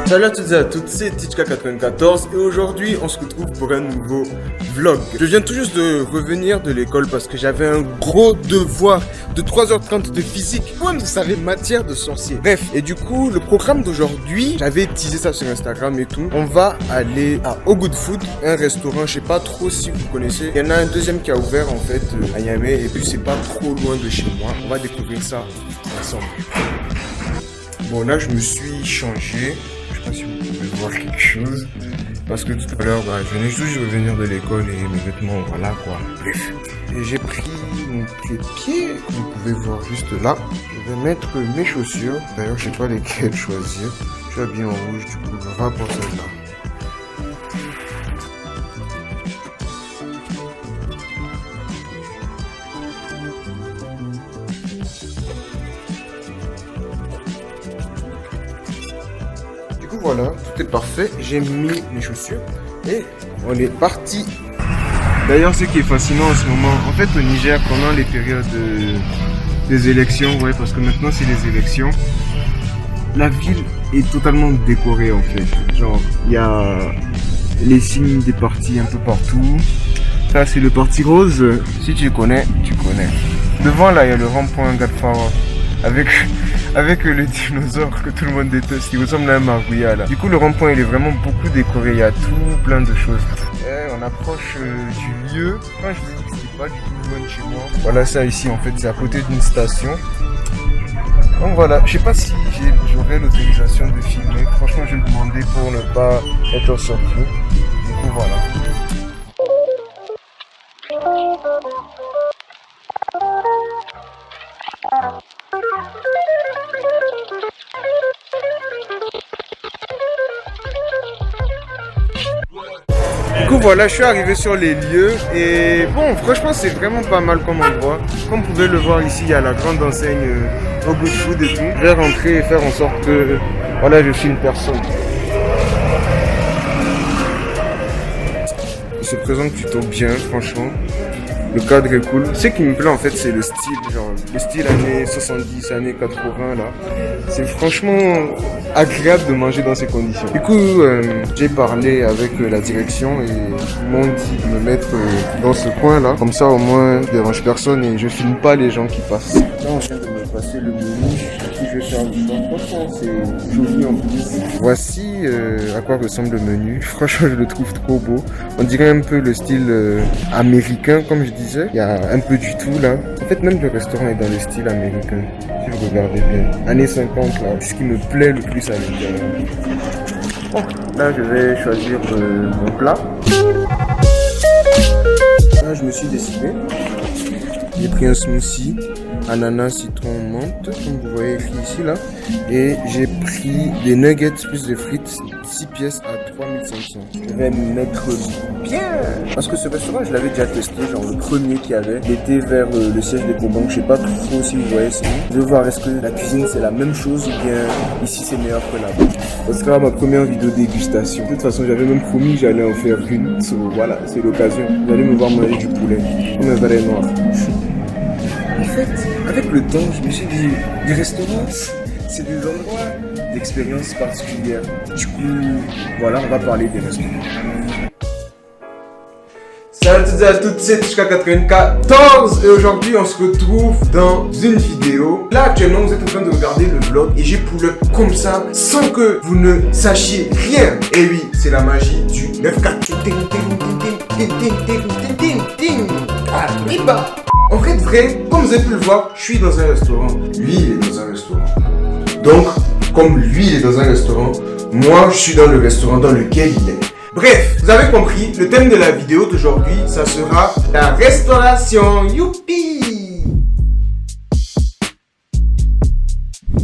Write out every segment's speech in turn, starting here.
Salut à toutes et à toutes, c'est Tichka94 et aujourd'hui on se retrouve pour un nouveau vlog. Je viens tout juste de revenir de l'école parce que j'avais un gros devoir de 3h30 de physique. Comme vous savez, matière de sorcier. Bref, et du coup le programme d'aujourd'hui, j'avais teasé ça sur Instagram et tout. On va aller à Au Good Food, un restaurant, je sais pas trop si vous connaissez. Il y en a un deuxième qui a ouvert en fait à Niamey et puis c'est pas trop loin de chez moi. On va découvrir ça ensemble. Bon là je me suis changé. Je sais pas si vous pouvez voir quelque chose. Parce que tout à l'heure, je venais juste de revenir de l'école et mes vêtements, voilà quoi. Bref. Et j'ai pris mon pied, vous pouvez voir juste là. Je vais mettre mes chaussures. D'ailleurs, je sais pas lesquelles choisir. Je suis habillé en rouge, du coup, on va pour celle-là. Voilà, tout est parfait. J'ai mis mes chaussures et on est parti. D'ailleurs, ce qui est fascinant en ce moment, en fait, au Niger, pendant les périodes des élections, ouais, parce que maintenant c'est les élections, la ville est totalement décorée en fait. Genre, il y a les signes des partis un peu partout. Ça, c'est le parti rose. Si tu connais, tu connais. Devant là, il y a le rond-point Gadfawa avec le dinosaure que tout le monde déteste, il ressemble à un marouilla là. Du coup le rond-point il est vraiment beaucoup décoré, il y a tout plein de choses. Et on approche du lieu. Quand je vous dis que c'était pas du tout loin de chez moi. Voilà ça ici en fait, c'est à côté d'une station. Donc voilà, je sais pas si j'aurai l'autorisation de filmer. Franchement je vais demander pour ne pas être surpris. Du coup voilà. Du coup voilà, je suis arrivé sur les lieux et bon franchement c'est vraiment pas mal comme endroit. Comme vous pouvez le voir ici, il y a la grande enseigne Au Good Food et tout. Je vais rentrer et faire en sorte que voilà, je filme personne. Il se présente plutôt bien franchement. Le cadre est cool. Ce qui me plaît en fait c'est le style, genre le style années 70, années 80 là. C'est franchement agréable de manger dans ces conditions. Du coup j'ai parlé avec la direction et ils m'ont dit de me mettre dans ce coin là. Comme ça au moins je dérange personne et je filme pas les gens qui passent. Là on vient de me passer le menu. Ici je vais faire le temps. Franchement c'est joli en plus. Voici à quoi ressemble le menu. Franchement je le trouve trop beau. On dirait un peu le style américain comme je disais. Il y a un peu du tout là. En fait même le restaurant est dans le style américain. Si vous regardez bien. Années 50 là. C'est ce qui me plaît le plus à l'intérieur. Bon, là je vais choisir mon plat. Là je me suis décidé. J'ai pris un smoothie, ananas, citron, menthe, comme vous voyez écrit ici là. Et j'ai pris des nuggets plus des frites, 6 pièces à 3500. Je vais me mettre bien. Parce que ce restaurant, je l'avais déjà testé, genre le premier qu'il y avait. Il était vers le siège des Cobanques, je sais pas trop si vous voyez c'est où. Je vais voir est-ce que la cuisine c'est la même chose ou bien ici c'est meilleur que là-bas. Ce sera ma première vidéo dégustation. De toute façon, j'avais même promis que j'allais en faire une. So, voilà, c'est l'occasion. Vous allez me voir manger du poulet, comme un vrai noir. En fait, avec le temps, je me suis dit, les restaurants, c'est des endroits d'expérience particulière. Du coup, voilà, on va parler des restaurants. Salut à toutes, c'est Tichka94 et aujourd'hui on se retrouve dans une vidéo. Là actuellement vous êtes en train de regarder le vlog et j'ai pull up comme ça sans que vous ne sachiez rien. Et oui, c'est la magie du 9-4. Arriba. En fait, vrai, comme vous avez pu le voir, je suis dans un restaurant. Lui, il est dans un restaurant. Donc, comme lui, il est dans un restaurant, moi, je suis dans le restaurant dans lequel il est. Bref, vous avez compris, le thème de la vidéo d'aujourd'hui, ça sera la restauration. Youpi!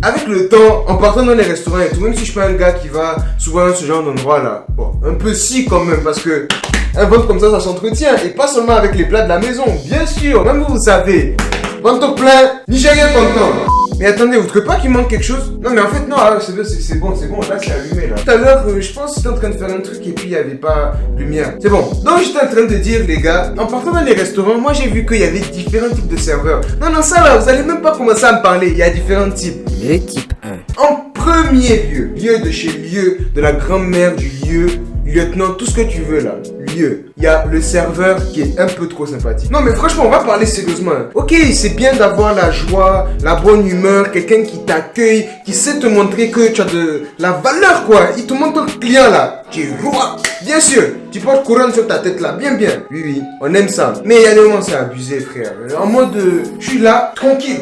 Avec le temps, en partant dans les restaurants et tout, même si je suis pas un gars qui va souvent à ce genre d'endroit là, bon, un peu si quand même, parce que un ventre comme ça s'entretient, et pas seulement avec les plats de la maison, bien sûr, même vous savez, ventre plein, Nigérien content. Mais attendez, vous trouvez pas qu'il manque quelque chose? Non mais en fait non, c'est bon, là c'est allumé là. Tout à l'heure, je pense que j'étais en train de faire un truc et puis il n'y avait pas lumière. C'est bon. Donc j'étais en train de dire les gars, en partant dans les restaurants, moi j'ai vu qu'il y avait différents types de serveurs. Non ça là, vous allez même pas commencer à me parler, il y a différents types. Le type 1. En premier lieu, lieu de chez lieu, de la grand-mère du lieu, lieutenant, tout ce que tu veux là, lieu. Il y a le serveur qui est un peu trop sympathique. Non mais franchement, on va parler sérieusement. Ok, c'est bien d'avoir la joie, la bonne humeur, quelqu'un qui t'accueille, qui sait te montrer que tu as de la valeur quoi. Il te montre ton client là. Tu vois, bien sûr, tu portes couronne sur ta tête là, bien. Oui, oui, on aime ça. Mais il y a des moments c'est abusé frère. En mode, je suis là, tranquille.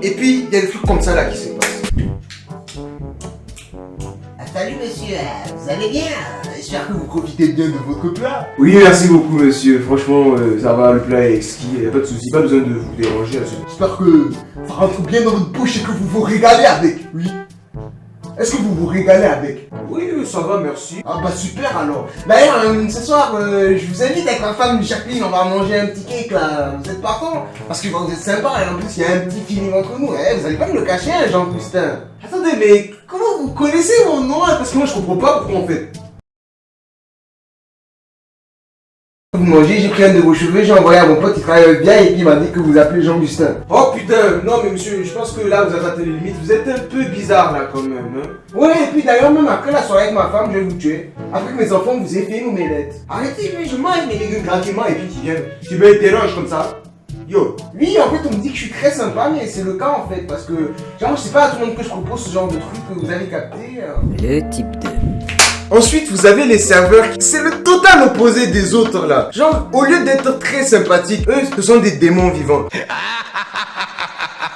Et puis, il y a des trucs comme ça là qui se passent. Salut monsieur, vous allez bien? J'espère que vous profitez bien de votre plat. Oui, merci beaucoup monsieur. Franchement, ça va, le plat est exquis. Il n'y a pas de souci, pas besoin de vous déranger. J'espère que ça rentre bien dans votre bouche et que vous vous régalez avec. Oui. Est-ce que vous vous régalez avec? Oui, ça va, merci. Ah bah super alors. D'ailleurs, ce soir, je vous invite avec ma femme Jacqueline, on va manger un petit cake là. Vous êtes partant? Parce que vous êtes sympa et en plus il y a un petit feeling entre nous. Vous allez pas me le cacher, hein, Jean-Gustin. Attendez, mais comment vous connaissez mon nom hein? Parce que moi je comprends pas pourquoi on fait. Vous mangez, j'ai pris un de vos cheveux, j'ai envoyé à mon pote qui travaille bien et puis il m'a dit que vous appelez Jean-Gustin. Oh putain, non mais monsieur, je pense que là vous avez atteint les limites, vous êtes un peu bizarre là quand même. Hein. Ouais, et puis d'ailleurs, même après la soirée avec ma femme, je vais vous tuer. Après que mes enfants vous aient fait nos mêlettes. Arrêtez, mais je mange mes légumes tranquillement et puis tu viens. Tu me déranges comme ça. Yo. Oui, en fait, on me dit que je suis très sympa, mais c'est le cas en fait, parce que, genre, je sais pas à tout le monde que je propose ce genre de truc que vous avez capté. Le type 2. Ensuite, vous avez les serveurs, c'est le total opposé des autres là. Genre, au lieu d'être très sympathiques, eux, ce sont des démons vivants.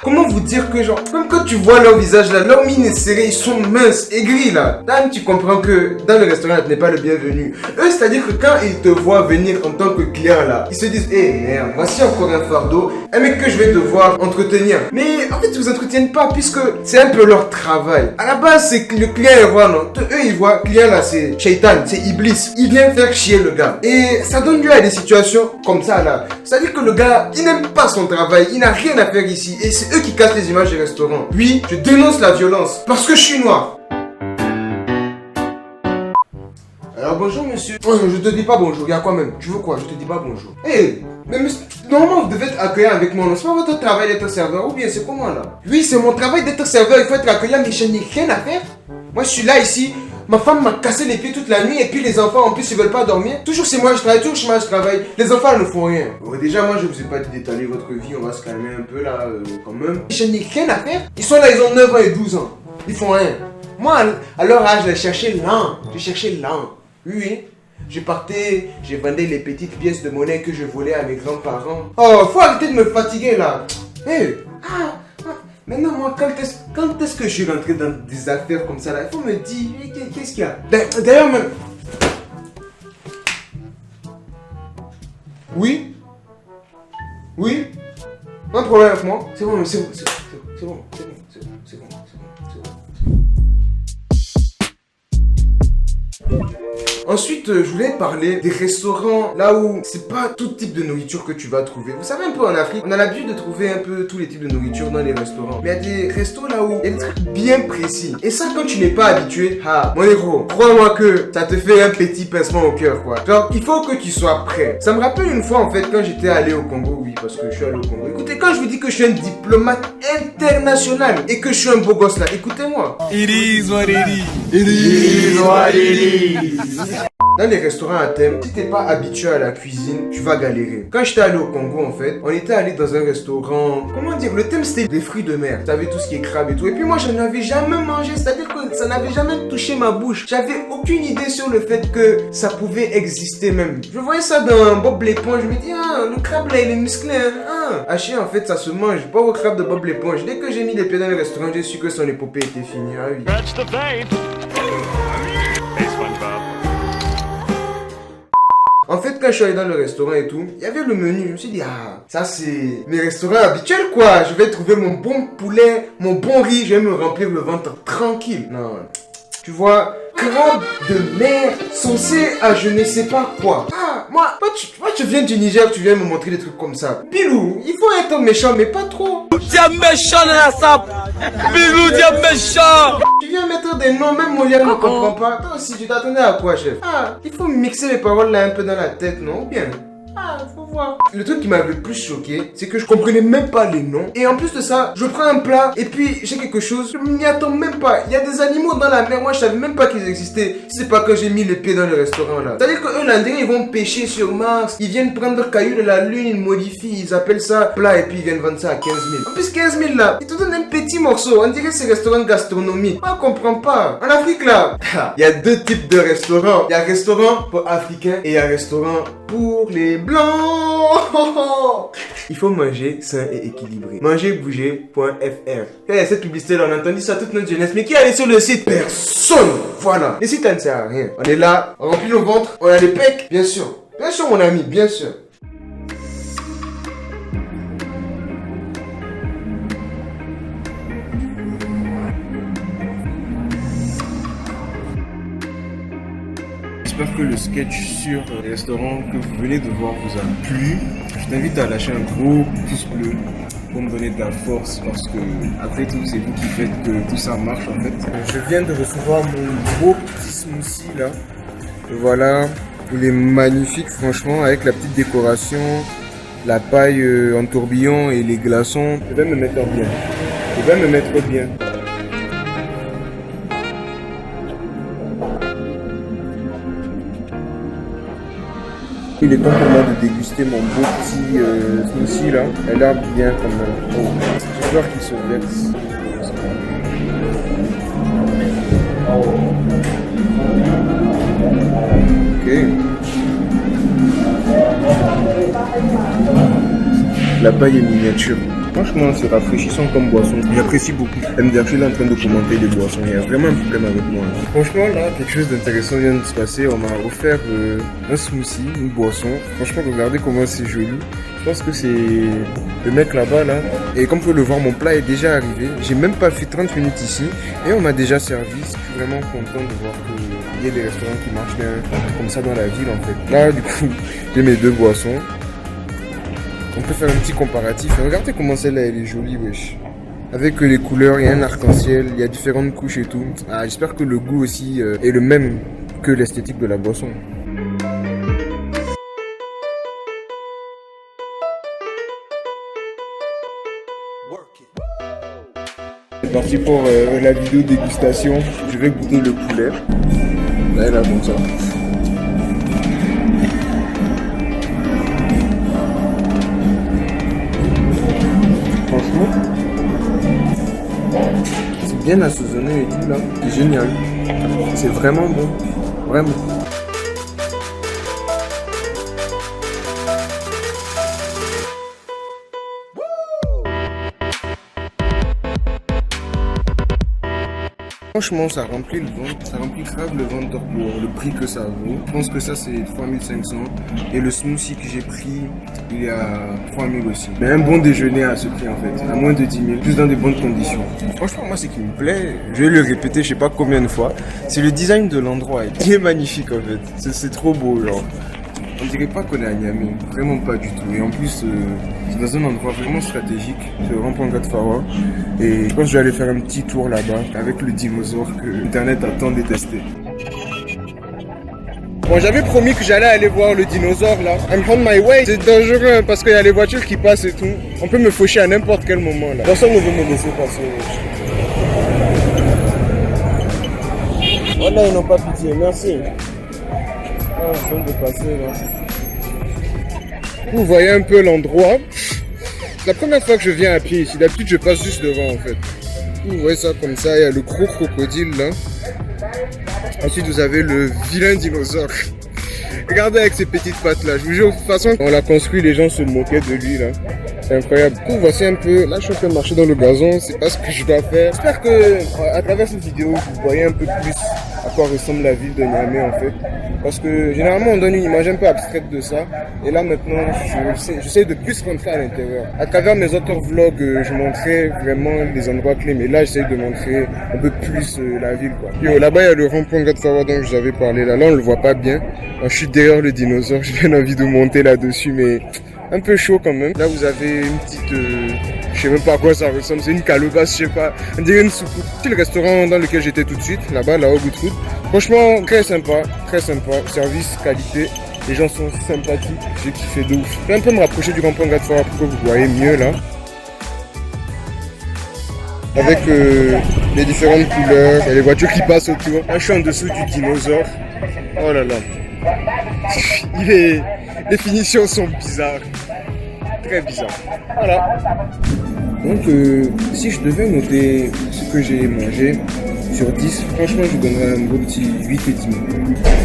Comment vous dire que genre, même quand tu vois leur visage là, leur mine est serrée, ils sont minces, aigris là. Là, tu comprends que dans le restaurant, tu n'es pas le bienvenu. Eux, c'est-à-dire que quand ils te voient venir en tant que client là, ils se disent, merde, voici encore un fardeau, un mec que je vais devoir entretenir. Mais en fait, ils vous entretiennent pas puisque c'est un peu leur travail. À la base, c'est que le client est roi, non? Eux, ils voient, client là, c'est Shaitan, c'est Iblis. Il vient faire chier le gars. Et ça donne lieu à des situations comme ça là. C'est-à-dire que le gars, il n'aime pas son travail, il n'a rien à faire ici. Et c'est eux qui cassent les images des restaurants. Oui, je dénonce la violence parce que je suis noir. Alors bonjour monsieur. Je te dis pas bonjour, il y a quoi même? Tu veux quoi? Je te dis pas bonjour. Mais normalement vous devez être accueillant avec moi, non? C'est pas votre travail d'être serveur ou bien c'est comment là? Oui, c'est mon travail d'être serveur, il faut être accueillant, mais je n'ai rien à faire. Moi je suis là ici. Ma femme m'a cassé les pieds toute la nuit et puis les enfants en plus ils veulent pas dormir. Toujours c'est moi je travaille, toujours chez moi je travaille. Les enfants ne font rien. Bon, déjà moi je vous ai pas dit d'étaler votre vie, on va se calmer un peu là quand même. Je n'ai rien à faire. Ils sont là, ils ont 9 ans et 12 ans. Ils font rien. Moi à leur âge je cherchais l'an. Je cherchais l'an. Oui. Je partais, je vendais les petites pièces de monnaie que je volais à mes grands-parents. Oh, faut arrêter de me fatiguer là. Maintenant, moi, quand est-ce que je suis rentré dans des affaires comme ça là? Il faut me dire, qu'est-ce qu'il y a? D'ailleurs, même. Oui? Oui? Un problème avec moi? C'est bon, c'est bon. Ensuite, je voulais parler des restaurants là où c'est pas tout type de nourriture que tu vas trouver. Vous savez, un peu en Afrique, on a l'habitude de trouver un peu tous les types de nourriture dans les restaurants. Mais il y a des restos là où il y a des trucs bien précis. Et ça, quand tu n'es pas habitué, mon héros, crois-moi que ça te fait un petit pincement au cœur, quoi. Genre, il faut que tu sois prêt. Ça me rappelle une fois, en fait, quand j'étais allé au Congo, oui, parce que je suis allé au Congo. Écoutez, quand je vous dis que je suis un diplomate international et que je suis un beau gosse là, écoutez-moi. It is what it is. It is what it is. Dans les restaurants à thème, si t'es pas habitué à la cuisine, tu vas galérer. Quand j'étais allé au Congo, en fait, on était allé dans un restaurant, comment dire, le thème c'était des fruits de mer. T'avais tout ce qui est crabe et tout. Et puis moi, je n'avais jamais mangé, c'est-à-dire que ça n'avait jamais touché ma bouche. J'avais aucune idée sur le fait que ça pouvait exister même. Je voyais ça dans Bob l'éponge, je me dis, le crabe là, il est musclé, Haché, en fait, ça se mange, pas au crabe de Bob l'éponge. Dès que j'ai mis les pieds dans le restaurant, j'ai su que son épopée était finie, oui. That's the fame. Hey, SpongeBob. En fait, quand je suis allé dans le restaurant et tout, il y avait le menu. Je me suis dit, ça c'est mes restaurants habituels quoi. Je vais trouver mon bon poulet, mon bon riz, je vais me remplir le ventre tranquille. Non, tu vois, crabe de mer, censé à je ne sais pas quoi. Moi, tu viens du Niger, tu viens me montrer des trucs comme ça. Bilou, il faut être méchant, mais pas trop. Diable méchant dans la sape. Bilou, diable méchant. Tu viens mettre des noms, même Molière ne comprend pas. Toi aussi, tu t'attendais à quoi, chef? Il faut mixer les paroles là un peu dans la tête, non? Ou bien? Ah, faut voir. Le truc qui m'avait le plus choqué, c'est que je comprenais même pas les noms. Et en plus de ça, je prends un plat et puis j'ai quelque chose, je m'y attends même pas. Il y a des animaux dans la mer, moi je savais même pas qu'ils existaient. C'est pas quand j'ai mis les pieds dans le restaurant là. C'est-à-dire que eux, là, ils vont pêcher sur Mars, ils viennent prendre le caillou de la lune, ils modifient, ils appellent ça plat et puis ils viennent vendre ça à 15 000. En plus 15 000 là, ils te donnent un petit morceau, on dirait que c'est restaurant gastronomie. Moi je comprends pas. En Afrique là, il y a deux types de restaurants. Il y a restaurant pour africains et il y a restaurant pour les blancs. Il faut manger sain et équilibré. Mangerbouger.fr. Cette publicité là, on a entendu ça toute notre jeunesse. Mais qui est allé sur le site? Personne. Voilà. Le site, ça ne sert à rien. On est là, on remplit le ventre, on a les pecs, bien sûr. Bien sûr, mon ami, bien sûr. J'espère que le sketch sur les restaurants que vous venez de voir vous a plu. Je t'invite à lâcher un gros pouce bleu pour me donner de la force parce que après tout c'est vous qui faites que tout ça marche en fait. Je viens de recevoir mon gros petit smoothie là. Et voilà, il est magnifique franchement avec la petite décoration, la paille en tourbillon et les glaçons. Je vais me mettre bien. Je vais me mettre bien. Il est temps pour moi de déguster mon beau petit smoothie là. Elle a l'air bien quand même. Oh. J'ai peur qu'il se verse. Ok. La paille est miniature. Franchement, c'est rafraîchissant comme boisson. J'apprécie beaucoup. MDH est en train de commenter des boissons. Il y a vraiment un problème avec moi. Franchement, là, quelque chose d'intéressant vient de se passer. On m'a offert un smoothie, une boisson. Franchement, regardez comment c'est joli. Je pense que c'est le mec là-bas, là. Et comme vous pouvez le voir, mon plat est déjà arrivé. J'ai même pas fait 30 minutes ici. Et on m'a déjà servi. Je suis vraiment content de voir qu'il y a des restaurants qui marchent bien comme ça dans la ville, en fait. Là, du coup, j'ai mes deux boissons. On peut faire un petit comparatif. Regardez comment celle-là, elle est jolie, wesh. Avec les couleurs, il y a un arc-en-ciel, il y a différentes couches et tout. Ah, j'espère que le goût aussi est le même que l'esthétique de la boisson. C'est parti pour la vidéo dégustation. Je vais goûter le poulet. Là, comme ça. C'est bien assaisonné et tout là, c'est génial. C'est vraiment bon, vraiment. Franchement, ça remplit le ventre, ça remplit grave le ventre pour le prix que ça vaut. Je pense que ça c'est 3500 et le smoothie que j'ai pris, il est à 3000 aussi. Mais un bon déjeuner à ce prix en fait, à moins de 10 000, plus dans de bonnes conditions. Franchement, moi ce qui me plaît, je vais le répéter je sais pas combien de fois, c'est le design de l'endroit. Il est magnifique en fait, c'est trop beau genre. On dirait pas qu'on est à Niamey, vraiment pas du tout. Et en plus, c'est dans un endroit vraiment stratégique, c'est vraiment Point Gatfawa. Et je pense que je vais aller faire un petit tour là-bas avec le dinosaure que Internet a tant détesté. Bon, j'avais promis que j'allais aller voir le dinosaure là. I'm on my way. C'est dangereux parce qu'il y a les voitures qui passent et tout. On peut me faucher à n'importe quel moment là. Personne ne veut me laisser passer. Voilà, ils n'ont pas pitié, merci. Ah, de passer là. Vous voyez un peu l'endroit. C'est la première fois que je viens à pied ici. D'habitude, je passe juste devant en fait. Vous voyez ça comme ça. Il y a le gros crocodile là. Ensuite, vous avez le vilain dinosaure. Regardez avec ses petites pattes là. Je vous jure, de toute façon, on l'a construit, les gens se moquaient de lui là. C'est incroyable. Du coup, voici un peu. Là, je suis en train de marcher dans le gazon. C'est pas ce que je dois faire. J'espère que à travers cette vidéo, vous voyez un peu plus à quoi ressemble la ville de Niamey en fait. Parce que généralement, on donne une image un peu abstraite de ça. Et là, maintenant, j'essaie de plus rentrer à l'intérieur. À travers mes autres vlogs, je montrais vraiment les endroits clés. Mais là, j'essaie de montrer un peu plus la ville, quoi. Yo, là-bas, il y a le rond-point Gatfawa dont je vous avais parlé. Là, on le voit pas bien. Moi, je suis derrière le dinosaure. J'ai bien envie de monter là-dessus, mais un peu chaud quand même. Là, vous avez une petite... je sais même pas à quoi ça ressemble. C'est une calebasse, je sais pas. On dirait une soucoupe. C'est le restaurant dans lequel j'étais tout de suite. Là-bas, là-haut, Good Food. Franchement, très sympa. Très sympa. Service, qualité. Les gens sont sympathiques, j'ai kiffé de ouf. Je vais un peu me rapprocher du rond-point Gatfara pour que vous voyez mieux là. Avec les différentes couleurs, il y a les voitures qui passent autour. Là, je suis en dessous du dinosaure. Oh là là. Les finitions sont bizarres. Très bizarres. Voilà. Donc, si je devais noter ce que j'ai mangé sur 10, franchement, je donnerais un beau petit 8 et 10.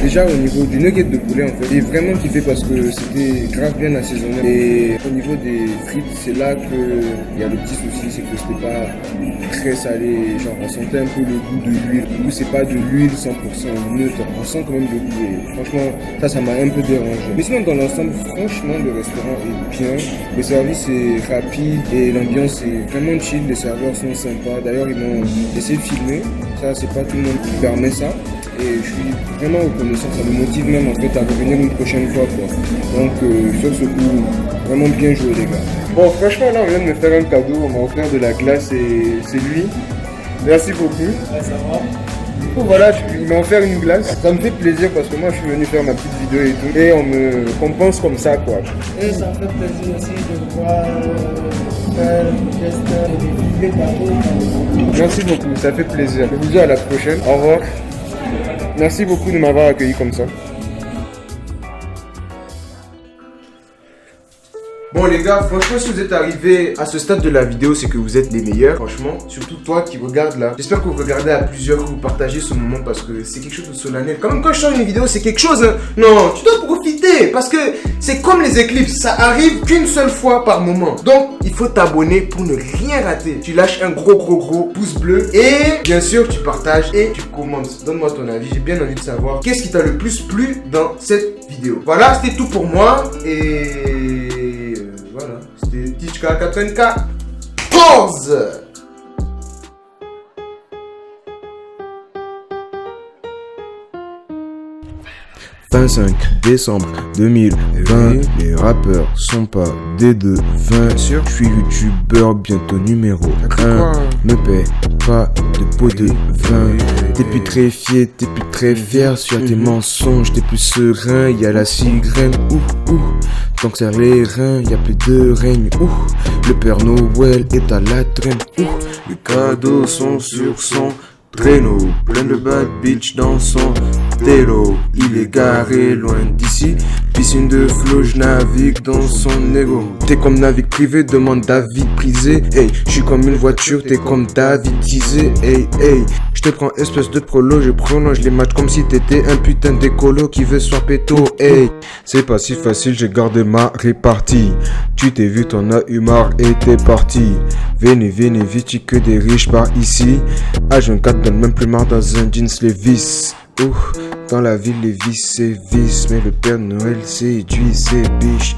Déjà, au niveau du nugget de poulet, en fait, j'ai vraiment kiffé parce que c'était grave bien assaisonné. Et au niveau des frites, c'est là qu'il y a le petit souci, c'est que c'était pas très salé. Genre, on sentait un peu le goût de l'huile. Du coup, c'est pas de l'huile 100% neutre. On sent quand même le goût. Et franchement, ça m'a un peu dérangé. Mais sinon, dans l'ensemble, franchement, le restaurant est bien. Le service est rapide et l'ambiance est vraiment chill. Les serveurs sont sympas. D'ailleurs, ils m'ont essayé de filmer. Ça, c'est pas tout le monde qui permet ça. Et je suis vraiment reconnaissant. Ça me motive même en fait à revenir une prochaine fois, quoi. Donc, sur ce coup, vraiment bien joué, les gars. Bon, franchement, là, on vient de me faire un cadeau. On m'a offert de la glace et c'est lui. Merci beaucoup. Ouais, ça va. Oh, voilà, il m'a offert une glace. Ça me fait plaisir parce que moi, je suis venu faire ma petite vidéo et tout. Et on me compense comme ça, quoi. Et ça me fait plaisir aussi de voir faire le geste et des partout. Merci beaucoup, ça fait plaisir. Je vous dis à la prochaine. Au revoir. Merci beaucoup de m'avoir accueilli comme ça. Bon les gars, franchement si vous êtes arrivés à ce stade de la vidéo, c'est que vous êtes les meilleurs. Franchement, surtout toi qui regardes là. J'espère que vous regardez à plusieurs, que vous partagez ce moment parce que c'est quelque chose de solennel. Quand même quand je sors une vidéo, c'est quelque chose, hein. Non, tu dois profiter parce que c'est comme les éclipses, ça arrive qu'une seule fois par moment. Donc, il faut t'abonner pour ne rien rater. Tu lâches un gros pouce bleu et bien sûr tu partages et tu commentes. Donne-moi ton avis, j'ai bien envie de savoir qu'est-ce qui t'a le plus plu dans cette vidéo. Voilà, c'était tout pour moi et... voilà, c'était Tichka 4K. Pause. « 25 décembre 2020, les rappeurs sont pas des devins. Je suis youtubeur, bientôt numéro 1. Me paie pas de pot de vin. T'es plus très fier, t'es plus très fier. Sur tes mensonges, t'es plus serein. Y'a la cigrène, donc serre les reins, y'a plus de règne, le Père Noël est à la traîne, les cadeaux sont sur son traîneau, plein de bad bitch dans son télo. Il est garé loin d'ici, piscine de flow, je navigue dans son ego. T'es comme navigue privé, demande David prisé. Hey, je suis comme une voiture, t'es comme David teasé. Hey, je te prends espèce de prolo, je prolonge les matchs comme si t'étais un putain d'écolo qui veut swapper tôt. Hey, c'est pas si facile, j'ai gardé ma répartie. Tu t'es vu, t'en as eu marre et t'es parti. Venez, vite, que des riches par ici. H24 donne même plus marre dans un jeans Levi's. Dans la ville, les vices c'est vice, mais le Père Noël séduit, c'est biche.